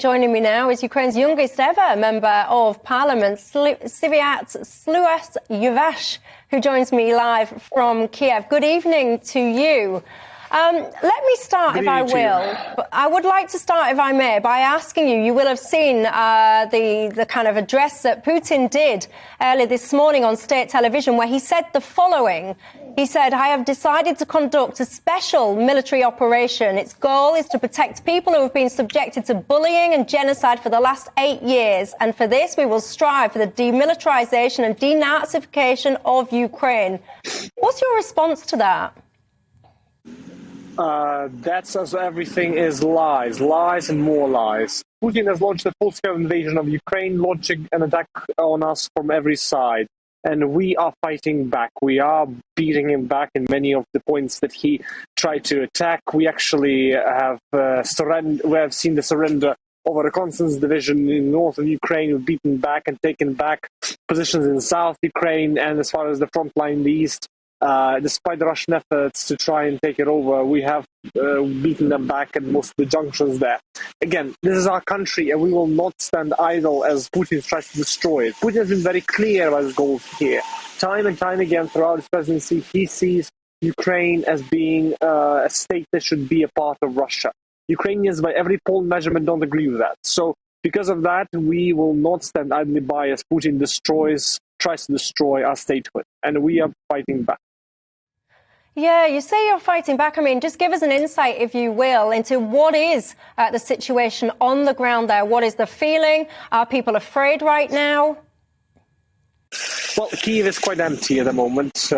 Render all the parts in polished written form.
Joining me now is Ukraine's youngest ever Member of Parliament, Sviatoslav Yurash, who joins me live from Kiev. Good evening to you. Let me start, if I will. But I would like to start, if I may, by asking you, you will have seen the kind of address that Putin did earlier this morning on state television, where he said the following. He said, "I have decided to conduct a special military operation. Its goal is to protect people who have been subjected to bullying and genocide for the last 8 years. And for this, we will strive for the demilitarization and denazification of Ukraine." What's your response to that? That's as everything is lies, lies and more lies. Putin has launched a full-scale invasion of Ukraine, launching an attack on us from every side. And we are fighting back. We are beating him back in many of the points that he tried to attack. We actually have we have seen the surrender of a reconnaissance division in north of Ukraine. We've beaten back and taken back positions in south Ukraine, and as far as the front line in the east. Despite the Russian efforts to try and take it over, we have beaten them back at most of the junctions there. Again, this is our country, and we will not stand idle as Putin tries to destroy it. Putin has been very clear about his goals here. Time and time again throughout his presidency, he sees Ukraine as being a state that should be a part of Russia. Ukrainians, by every poll measurement, don't agree with that. So because of that, we will not stand idly by as Putin tries to destroy our statehood, and we are fighting back. Yeah, you say you're fighting back. I mean, just give us an insight, if you will, into what is the situation on the ground there. What is the feeling? Are people afraid right now? Well, Kyiv is quite empty at the moment,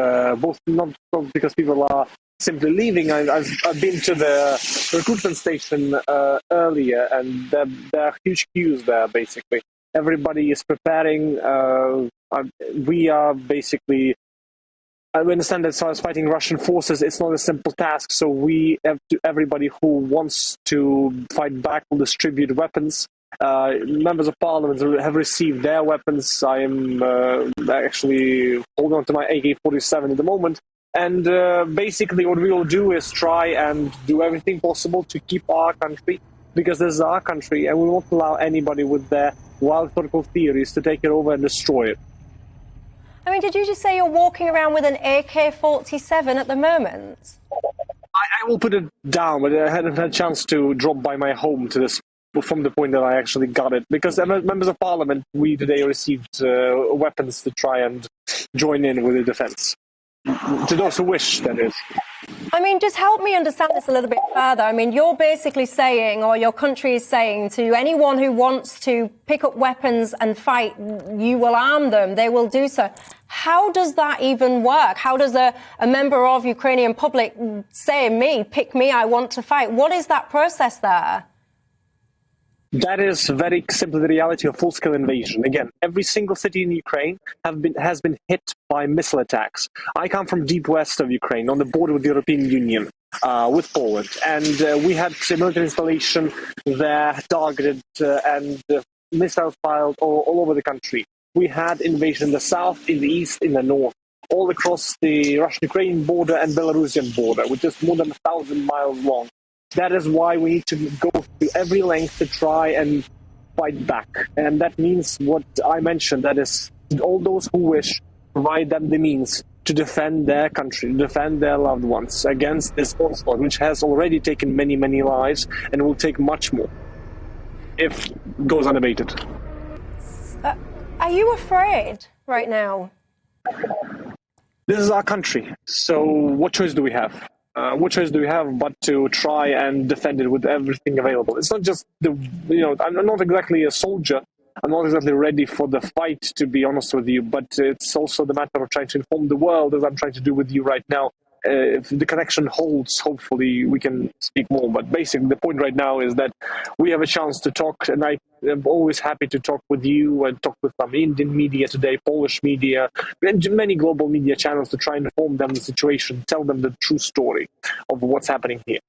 both not because people are simply leaving. I've been to the recruitment station earlier, and there are huge queues there, basically. Everybody is preparing. We are basically... I understand that as far as fighting Russian forces, it's not a simple task. So everybody who wants to fight back will distribute weapons. Members of parliament have received their weapons. I am actually holding on to my AK-47 at the moment. And basically what we will do is try and do everything possible to keep our country, because this is our country, and we won't allow anybody with their wild political theories to take it over and destroy it. I mean, did you just say you're walking around with an AK-47 at the moment? I will put it down, but I hadn't had a chance to drop by my home to this from the point that I actually got it. Because members of parliament, we today received weapons to try and join in with the defense. To those who wish, that is. I mean, just help me understand this a little bit further. I mean, you're basically saying, or your country is saying, to anyone who wants to pick up weapons and fight, you will arm them, they will do so. How does that even work? How does a member of Ukrainian public say, pick me, I want to fight? What is that process there? That is very simply the reality of full-scale invasion. Again, every single city in Ukraine has been hit by missile attacks. I come from deep west of Ukraine, on the border with the European Union, with Poland. And we had a military installation there targeted and missiles fired all over the country. We had invasion in the south, in the east, in the north, all across the Russian-Ukrainian border and Belarusian border, which is more than 1,000 miles long. That is why we need to go through every length to try and fight back. And that means what I mentioned, that is, all those who wish, provide them the means to defend their country, to defend their loved ones against this onslaught, which has already taken many, many lives and will take much more if it goes unabated. Are you afraid right now? This is our country, so what choice do we have? What choice do we have but to try and defend it with everything available? It's not just I'm not exactly a soldier. I'm not exactly ready for the fight, to be honest with you, but it's also the matter of trying to inform the world, as I'm trying to do with you right now. If the connection holds, hopefully we can speak more. But basically, the point right now is that we have a chance to talk, and I am always happy to talk with you and talk with some Indian media today, Polish media, and many global media channels to try and inform them the situation, tell them the true story of what's happening here.